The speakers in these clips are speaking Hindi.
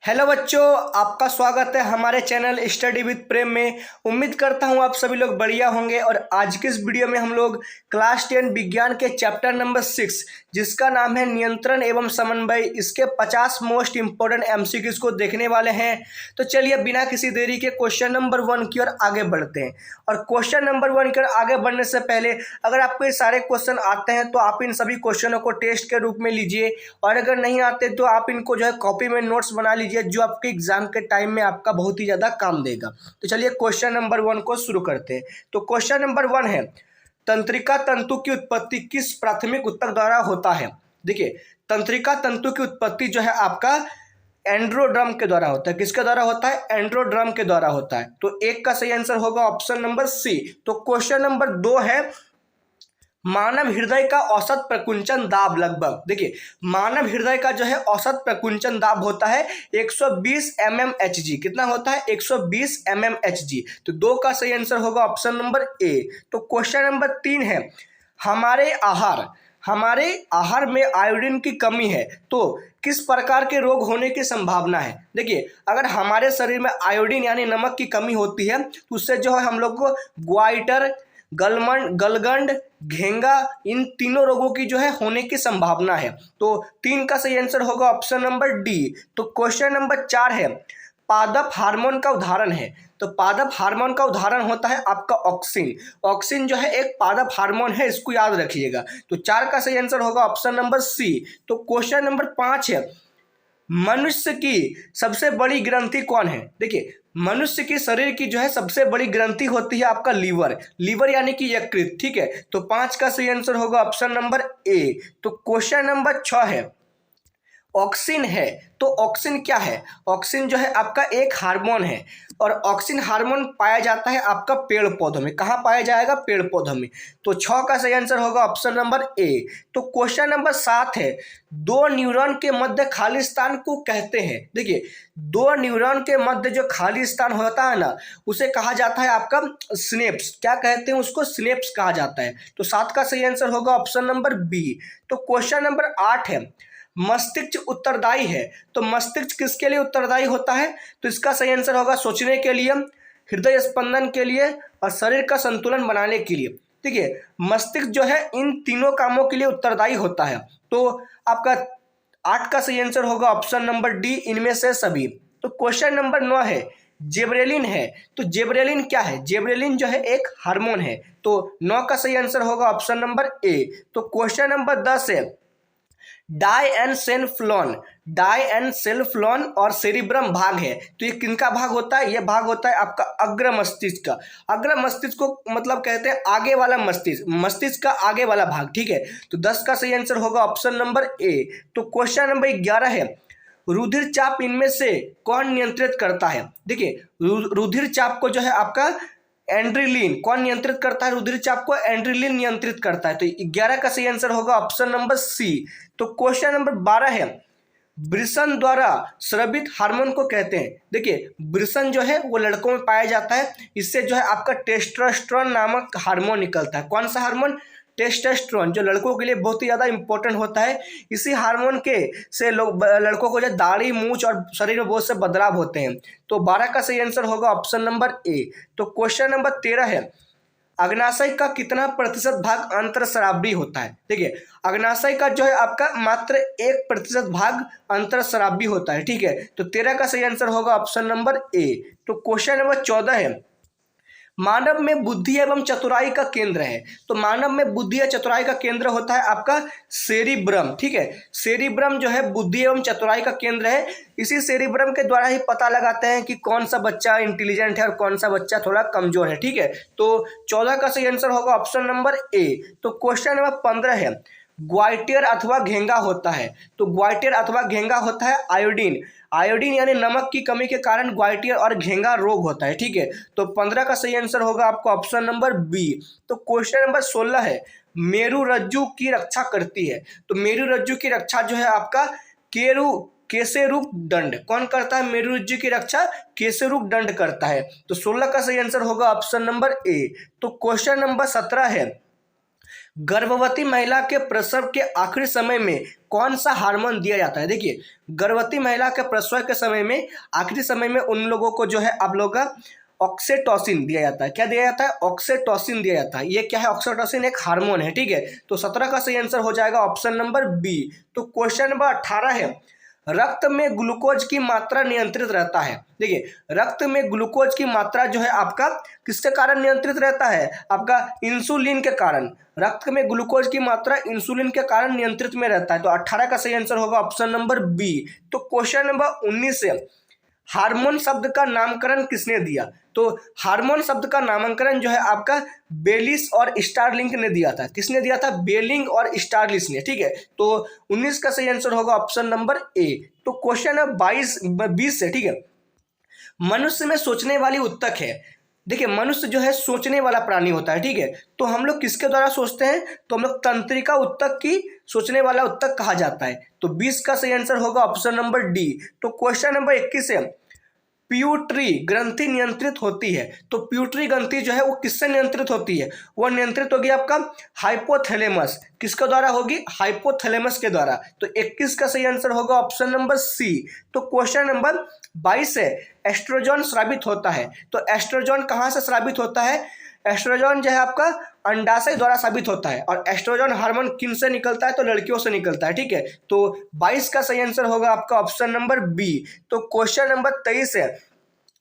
हेलो बच्चों, आपका स्वागत है हमारे चैनल स्टडी विद प्रेम में। उम्मीद करता हूं आप सभी लोग बढ़िया होंगे। और आज के इस वीडियो में हम लोग क्लास 10 विज्ञान के चैप्टर नंबर 6 जिसका नाम है नियंत्रण एवं समन्वय, इसके 50 मोस्ट इंपोर्टेंट एमसीक्यूज को देखने वाले हैं। तो चलिए बिना किसी देरी के क्वेश्चन नंबर 1 की ओर आगे बढ़ते हैं। और क्वेश्चन नंबर 1 की ओर आगे बढ़ने से पहले अगर आपको ये सारे क्वेश्चन आते हैं तो आप इन सभी क्वेश्चनों को टेस्ट के रूप में लीजिए, और अगर नहीं आते तो आप इनको जो है कॉपी में नोट्स बना लीजिए, जो आपके एग्जाम के टाइम में आपका बहुत ही ज्यादा काम देगा। तो चलिए क्वेश्चन नंबर 1 को शुरू करते हैं। तो क्वेश्चन नंबर 1 है, तंत्रिका तंतु की उत्पत्ति किस प्राथमिक ऊतक द्वारा होता है। देखिए, तंत्रिका तंतु की उत्पत्ति जो है आपका एंड्रोड्रम के द्वारा होता है। किसके द्वारा होता है? एंड्रोड्रम के द्वारा होता है। तो एक का सही आंसर होगा ऑप्शन नंबर सी। तो क्वेश्चन नंबर 2 है, मानव हृदय का औसत प्रकुंचन दाब लगभग। देखिए, मानव हृदय का जो है औसत प्रकुंचन दाब होता है 120 mmHg। कितना होता है? 120 mmHg। तो 2 का सही आंसर होगा ऑप्शन नंबर ए। तो क्वेश्चन नंबर 3 है, हमारे आहार में आयोडीन की कमी है तो किस प्रकार के रोग होने की संभावना है। देखिए, अगर हमारे शरीर में आयोडीन यानी नमक की कमी होती है तो उससे जो है हम लोग को ग्वाइटर, गलगंड, घेंगा, इन तीनों रोगों की जो है होने की संभावना है। तो 3 का सही आंसर होगा ऑप्शन नंबर डी। तो क्वेश्चन नंबर 4 है, पादप हार्मोन का उदाहरण है। तो पादप हार्मोन का उदाहरण होता है आपका ऑक्सिन। ऑक्सिन जो है एक पादप हार्मोन है, इसको याद रखिएगा। तो 4 का सही आंसर होगा ऑप्शन नंबर सी। तो क्वेश्चन नंबर 5 है, मनुष्य की सबसे बड़ी ग्रंथि कौन है। देखिए, मनुष्य की शरीर की जो है सबसे बड़ी ग्रंथि होती है आपका लीवर यानी कि यकृत। ठीक है, तो 5 का सही आंसर होगा ऑप्शन नंबर ए। तो क्वेश्चन नंबर 6 है, ऑक्सिन है तो ऑक्सिन क्या है। ऑक्सिन जो है आपका एक हार्मोन है, और ऑक्सिन हार्मोन पाया जाता है आपका पेड़ पौधों में। कहाँ पाया जाएगा? पेड़ पौधों में। तो 6 का सही आंसर होगा ऑप्शन नंबर ए। तो क्वेश्चन नंबर 7 है, 2 न्यूरॉन के मध्य खाली स्थान को कहते हैं। देखिए, 2 न्यूरॉन के मध्य जो खाली स्थान होता है ना, उसे कहा जाता है आपका सिनेप्स। क्या कहते हैं उसको? सिनेप्स कहा जाता है। तो 7 का सही आंसर होगा ऑप्शन नंबर बी। तो क्वेश्चन नंबर 8 है, मस्तिष्क उत्तरदायी है तो मस्तिष्क किसके लिए उत्तरदायी होता है। तो इसका सही आंसर होगा सोचने के लिए, हृदय स्पंदन के लिए, और शरीर का संतुलन बनाने के लिए। ठीक है, मस्तिष्क जो है इन तीनों कामों के लिए उत्तरदायी होता है। तो आपका 8 का सही आंसर होगा ऑप्शन नंबर डी, इनमें से सभी। तो क्वेश्चन नंबर 9 है, जेब्रेलिन है तो जेब्रेलिन क्या है। जेब्रेलिन जो है एक हार्मोन है। तो 9 का सही आंसर होगा ऑप्शन नंबर ए। तो क्वेश्चन नंबर 10 है, डायएनसेल्फ्लॉन और सेरिब्रम भाग है तो ये किनका भाग होता है? ये भाग होता है आपका अग्र मस्तिष्क का। अग्र मस्तिष्क को मतलब कहते हैं आगे वाला मस्तिष्क, मस्तिष्क का आगे वाला भाग। ठीक है, तो 10 का सही आंसर होगा ऑप्शन नंबर ए। तो क्वेश्चन नंबर 11 है, रुधिर चाप इनमें से कौन नियंत्रित करता है। देखिए, रुधिर चाप को जो है आपका एंड्रिलिन कौन नियंत्रित करता है? रुधिर चाप को एंड्रिलिन नियंत्रित करता है। तो 11 का सही आंसर होगा ऑप्शन नंबर सी। तो क्वेश्चन नंबर 12 है, वृषण द्वारा स्रावित हार्मोन को कहते हैं। देखिए, वृषण जो है वो लड़कों में पाया जाता है, इससे जो है आपका टेस्टोस्टेरोन नामक हार्मोन निकलता है। कौन सा हार्मोन? टेस्टोस्टेरोन, जो लड़कों के लिए बहुत ही ज़्यादा इंपॉर्टेंट होता है। इसी हार्मोन के से लड़कों को जो दाढ़ी, मूंछ और शरीर में बहुत से बदलाव होते हैं। तो 12 का सही आंसर होगा ऑप्शन नंबर ए। तो क्वेश्चन नंबर 13 है, अग्नाशय का कितना प्रतिशत भाग अंतरस्रावी होता है। देखिए, अग्नाशय का जो है आपका मात्र 1% भाग अंतरस्रावी होता है। ठीक है, तो 13 का सही आंसर होगा ऑप्शन नंबर ए। तो क्वेश्चन नंबर 14 है, मानव में बुद्धि एवं चतुराई का केंद्र है तो मानव में बुद्धि या चतुराई का केंद्र होता है आपका सेरिब्रम। ठीक है, सेरिब्रम जो है बुद्धि एवं चतुराई का केंद्र है। इसी सेरिब्रम के द्वारा ही पता लगाते हैं कि कौन सा बच्चा इंटेलिजेंट है और कौन सा बच्चा थोड़ा कमजोर है। ठीक है, तो 14 का सही आंसर होगा ऑप्शन नंबर ए। तो क्वेश्चन नंबर 15 है, ग्वाइटियर अथवा घेंगा होता है तो ग्वाइटियर अथवा घेंगा होता है आयोडीन यानी नमक की कमी के कारण ग्वाइटियर और घेंगा रोग होता है। ठीक है, तो 15 का सही आंसर होगा आपका ऑप्शन नंबर बी। तो क्वेश्चन नंबर 16 है, मेरु रज्जु की रक्षा करती है तो मेरु रज्जु की रक्षा जो है आपका केसेरुक दंड कौन करता है? मेरु रज्जु की रक्षा केसेरुक दंड करता है। तो 16 का सही आंसर होगा ऑप्शन नंबर ए। तो क्वेश्चन नंबर 17 है, गर्भवती महिला के प्रसव के आखिरी समय में कौन सा हार्मोन दिया जाता है? देखिए, गर्भवती महिला के प्रसव के समय में आखिरी समय में उन लोगों को जो है आप लोगों का ऑक्सीटोसिन दिया जाता है। क्या दिया जाता है? ऑक्सीटोसिन दिया जाता है। ये क्या है? ऑक्सीटोसिन एक हार्मोन है, ठीक है। तो 17 का सही आंसर हो जाएगा ऑप्शन नंबर बी। तो क्वेश्चन नंबर 18 है, रक्त में ग्लूकोज की मात्रा नियंत्रित रहता है। देखिए, रक्त में ग्लूकोज की मात्रा जो है आपका किसके कारण नियंत्रित रहता है? आपका इंसुलिन के कारण। रक्त में ग्लूकोज की मात्रा इंसुलिन के कारण नियंत्रित में रहता है। तो 18 का सही आंसर होगा ऑप्शन नंबर बी। तो क्वेश्चन नंबर 19 है, हार्मोन शब्द का नामकरण किसने दिया? तो हार्मोन शब्द का नामकरण जो है आपका बेलिस और स्टारलिंक ने दिया था। किसने दिया था? बेलिंग और स्टारलिस ने, ठीक है। तो 19 का सही आंसर होगा ऑप्शन नंबर ए। तो क्वेश्चन है 20 से, ठीक है। मनुष्य में सोचने वाली उत्तक है। देखिए, मनुष्य जो है सोचने वाला प्राणी होता है, ठीक है। तो हम लोग किसके द्वारा सोचते हैं? तो हम लोग तंत्रिका उत्तक की सोचने वाला उत्तक कहा जाता है। तो 20 का सही आंसर होगा ऑप्शन नंबर डी। तो क्वेश्चन नंबर 21 है, प्यूटरी ग्रंथि नियंत्रित होती है। तो प्यूटरी ग्रंथि जो है वो किससे नियंत्रित होती है? वो नियंत्रित होगी आपका हाइपोथैलेमस। किसके द्वारा होगी? हाइपोथैलेमस के द्वारा। तो 21 का सही आंसर होगा ऑप्शन नंबर सी। तो क्वेश्चन नंबर 22 है, एस्ट्रोजन स्रावित होता है। तो एस्ट्रोजन कहाँ से स्रावित होता है? एस्ट्रोजन जो है आपका अंडाशय द्वारा साबित होता है। और एस्ट्रोजन हार्मोन किन से निकलता है? तो लड़कियों से निकलता है, ठीक है। तो 22 का सही आंसर होगा आपका ऑप्शन नंबर बी। तो क्वेश्चन नंबर 23 है,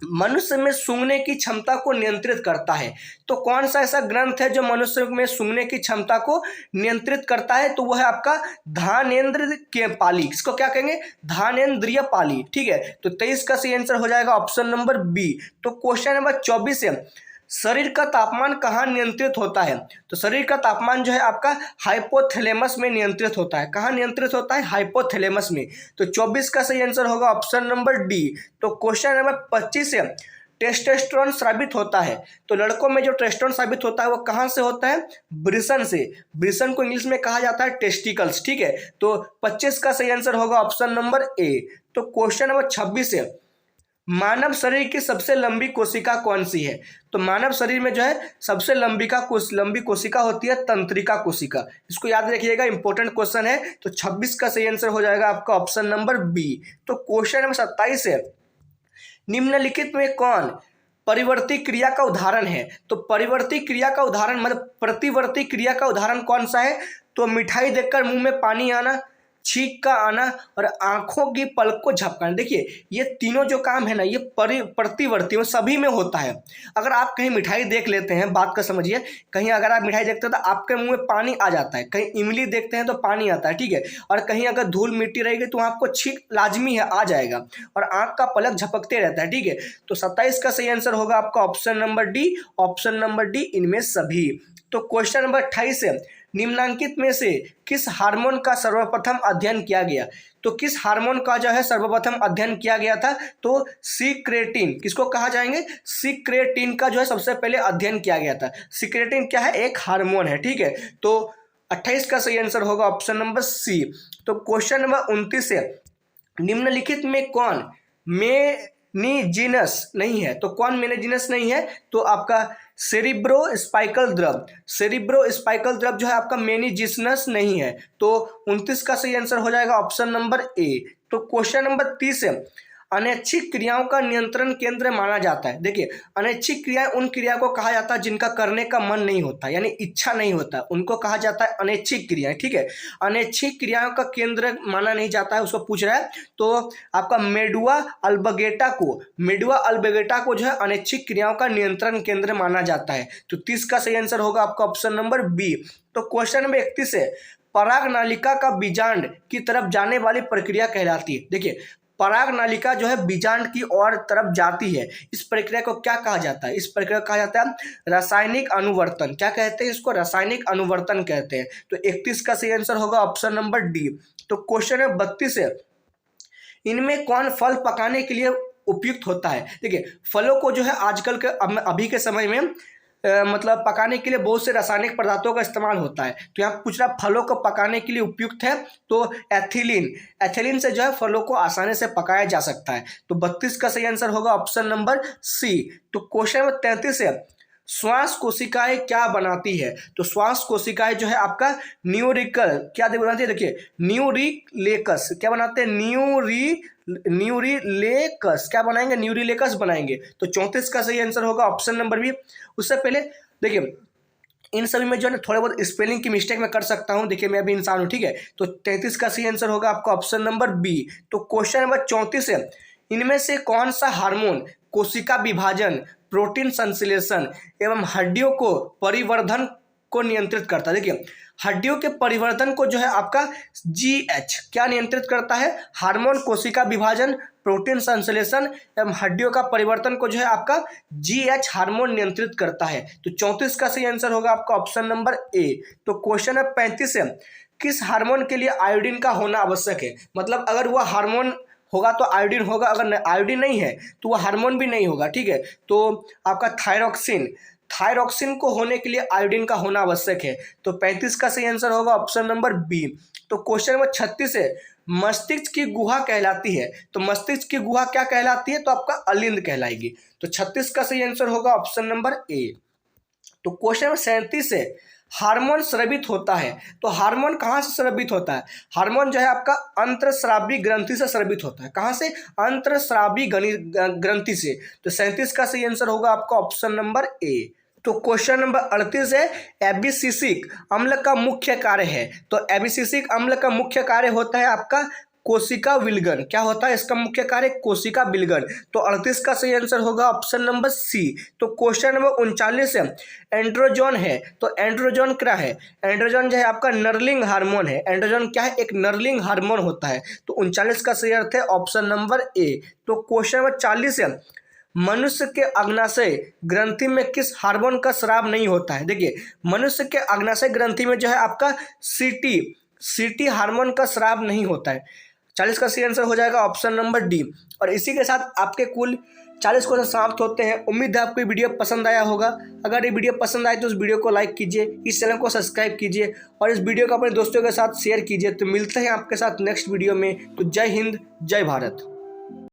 मनुष्य में सूंघने की क्षमता को नियंत्रित करता है। तो कौन सा ऐसा ग्रंथ है जो मनुष्य में सूंघने की क्षमता को नियंत्रित करता है? तो वो है आपका धानेन्द्र के पाली। इसको क्या कहेंगे? धानेन्द्रिय पाली, ठीक है। तो 23 का सही आंसर हो जाएगा ऑप्शन नंबर बी। तो क्वेश्चन नंबर 24 है, शरीर का तापमान कहाँ नियंत्रित होता है? तो शरीर का तापमान जो है आपका हाइपोथैलेमस में नियंत्रित होता है। कहाँ नियंत्रित होता है? हाइपोथैलेमस में। तो 24 का सही आंसर होगा ऑप्शन नंबर डी। तो क्वेश्चन नंबर 25 है, टेस्टोस्टेरोन स्रावित होता है। तो लड़कों में जो टेस्टोस्टेरोन स्रावित होता है वो कहाँ से होता है? वृषण से। वृषण को इंग्लिश में कहा जाता है टेस्टिकल्स, ठीक है। तो 25 का सही आंसर होगा ऑप्शन नंबर ए। तो क्वेश्चन नंबर 26 है, मानव शरीर की सबसे लंबी कोशिका कौन सी है? तो मानव शरीर में जो है सबसे लंबी कोशिका होती है तंत्रिका कोशिका। इसको याद रखिएगा, इंपॉर्टेंट क्वेश्चन है। तो 26 का सही आंसर हो जाएगा आपका ऑप्शन नंबर बी। तो क्वेश्चन नंबर 27 है, निम्नलिखित में कौन परिवर्ती क्रिया का उदाहरण है? तो परिवर्ती क्रिया का उदाहरण मतलब प्रतिवर्ती क्रिया का उदाहरण कौन सा है? तो मिठाई देखकर मुंह में पानी आना, छींक का आना और आंखों की पलक को झपकाना। देखिए, ये तीनों जो काम है ना, ये प्रतिवर्ती में सभी में होता है। अगर आप कहीं मिठाई देख लेते हैं, बात का समझिए, कहीं अगर आप मिठाई देखते हैं तो आपके मुंह में पानी आ जाता है। कहीं इमली देखते हैं तो पानी आता है, ठीक है। और कहीं अगर धूल मिट्टी रहेगी तो आपको छींक लाजमी है, आ जाएगा। और आंख का पलक झपकते रहता है, ठीक है। तो 27 का सही आंसर होगा आपका option number D. Option number D, इनमें सभी। तो क्वेश्चन नंबर 28 है, निम्नलिखित में से किस हार्मोन का सर्वप्रथम अध्ययन किया गया? तो किस हार्मोन का जो है सर्वप्रथम अध्ययन किया गया था? तो सीक्रेटिन। किसको कहा जाएंगे? सीक्रेटिन का जो है सबसे पहले अध्ययन किया गया था। सीक्रेटिन क्या है? एक हार्मोन है, ठीक है। तो 28 का सही आंसर होगा ऑप्शन नंबर सी। तो क्वेश्चन नंबर 29 है, निम्नलिखित में कौन मेनिजीनस नहीं है? तो कौन मेनिजीनस नहीं है? तो आपका सेरिब्रो स्पाइकल द्रव। सेरिब्रो स्पाइकल द्रव जो है आपका मेनिजीनस नहीं है। तो 29 का सही आंसर हो जाएगा ऑप्शन नंबर ए। तो क्वेश्चन नंबर 30 है, अनैच्छिक क्रियाओं का नियंत्रण केंद्र माना जाता है। देखिए, अनैच्छिक क्रियाएं उन क्रिया को कहा जाता है जिनका करने का मन नहीं होता, यानी इच्छा नहीं होता, उनको कहा जाता है अनैच्छिक क्रियाएं, ठीक है। अनैच्छिक क्रियाओं का केंद्र माना नहीं जाता है, उसको पूछ रहा है। तो आपका मेडुआ अल्बगेटा को जो है अनैच्छिक क्रियाओं का नियंत्रण केंद्र माना जाता है। तो 30 का सही आंसर होगा आपका ऑप्शन नंबर बी। तो क्वेश्चन नंबर 31 है, पराग नालिका का बीजांड की तरफ जाने वाली प्रक्रिया कहलाती है। देखिए, पराग नालिका जो है बीजांड की ओर तरफ जाती है। इस प्रक्रिया को क्या कहा जाता है? इस प्रक्रिया को कहा जाता है रासायनिक अनुवर्तन। क्या कहते हैं इसको? रासायनिक अनुवर्तन कहते हैं। तो 31 का सही आंसर होगा ऑप्शन नंबर डी। तो क्वेश्चन है 32 है, इनमें कौन फल पकाने के लिए उपयुक्त होता है? देखिए, फलों को जो है आजकल के अभी के समय में मतलब पकाने के लिए बहुत से रासायनिक पदार्थों का इस्तेमाल होता है। तो यहाँ पूछ रहा फलों को पकाने के लिए उपयुक्त है, तो एथिलीन से जो है फलों को आसानी से पकाया जा सकता है। तो 32 का सही आंसर होगा ऑप्शन नंबर सी। तो क्वेश्चन नंबर 33 है, श्वास कोशिकाएं क्या बनाती है? तो श्वास कोशिकाएं जो है आपका न्यूरिकल क्या बनाती है? देखिए न्यूरिलेकस क्या बनाते हैं? न्यूरिलेकस क्या बनाएंगे? न्यूरिलेकस बनाएंगे। तो 34 का सही आंसर होगा ऑप्शन नंबर बी। उससे पहले देखिए इन सभी में जो है ना थोड़ा बहुत स्पेलिंग की मिस्टेक मैं कर सकता हूं, देखिए मैं अभी इंसान हूं, ठीक है। तो 33 का सही आंसर होगा आपका ऑप्शन नंबर बी। तो क्वेश्चन नंबर 34 है, इनमें से कौन सा हार्मोन कोशिका विभाजन, प्रोटीन संश्लेषण एवं हड्डियों को परिवर्धन को नियंत्रित करता है? देखिए हड्डियों के परिवर्तन को जो है आपका जीएच क्या नियंत्रित करता है? हार्मोन कोशिका विभाजन, प्रोटीन संश्लेषण एवं हड्डियों का परिवर्तन को जो है आपका जीएच हार्मोन नियंत्रित करता है। तो 34 का सही आंसर होगा आपका ऑप्शन नंबर ए। तो क्वेश्चन है 35 है, किस हार्मोन के लिए आयोडीन का होना आवश्यक है? मतलब अगर वह हार्मोन होगा तो आयोडीन होगा, अगर आयोडीन नहीं है तो वह हार्मोन भी नहीं होगा, ठीक है। तो आपका थायरॉक्सिन को होने के लिए आयोडीन का होना आवश्यक है। तो 35 का सही आंसर होगा ऑप्शन नंबर बी। तो क्वेश्चन नंबर 36 है, मस्तिष्क की गुहा कहलाती है? तो मस्तिष्क की गुहा क्या कहलाती है? तो आपका अलिंद कहलाएगी। तो 36 का सही आंसर होगा ऑप्शन नंबर ए। तो क्वेश्चन नंबर 37 है, हार्मोन स्रावित होता है? तो हार्मोन कहाँ से स्रावित होता है? हार्मोन जो है आपका अंतरस्रावी ग्रंथि से स्रावित होता है। कहाँ से? अंतरस्रावी ग्रंथि से। तो 37 का सही आंसर होगा आपका ऑप्शन नंबर ए। तो क्वेश्चन नंबर 38 है, एबिसिसिक अम्ल का मुख्य कार्य है? तो एबिसिसिक अम्ल का मुख्य कार्य होता है आपका कोशिका विलगन। क्या होता है इसका मुख्य कार्य? कोशिका विलगन। तो 38 का सही आंसर होगा ऑप्शन नंबर सी। तो क्वेश्चन नंबर 39 है, एंड्रोजन है? तो एंड्रोजन क्या है? एंड्रोजन जो है आपका नर्लिंग हार्मोन है। एंड्रोजन क्या है? एक नर्लिंग हार्मोन होता है। तो 39 का सही अर्थ है ऑप्शन नंबर ए। तो क्वेश्चन नंबर 40 है, मनुष्य के अग्नाशय ग्रंथि में किस हार्मोन का स्राव नहीं होता है? देखिए मनुष्य के अग्नाशय ग्रंथि में जो है आपका सीटी हार्मोन का स्राव नहीं होता है। 40 का सही आंसर हो जाएगा ऑप्शन नंबर डी। और इसी के साथ आपके कुल 40 क्वेश्चन समाप्त होते हैं। उम्मीद है आपको ये वीडियो पसंद आया होगा। अगर ये वीडियो पसंद आए तो उस वीडियो को लाइक कीजिए, इस चैनल को सब्सक्राइब कीजिए और इस वीडियो को अपने दोस्तों के साथ शेयर कीजिए। तो मिलते हैं आपके साथ नेक्स्ट वीडियो में। तो जय हिंद, जय भारत।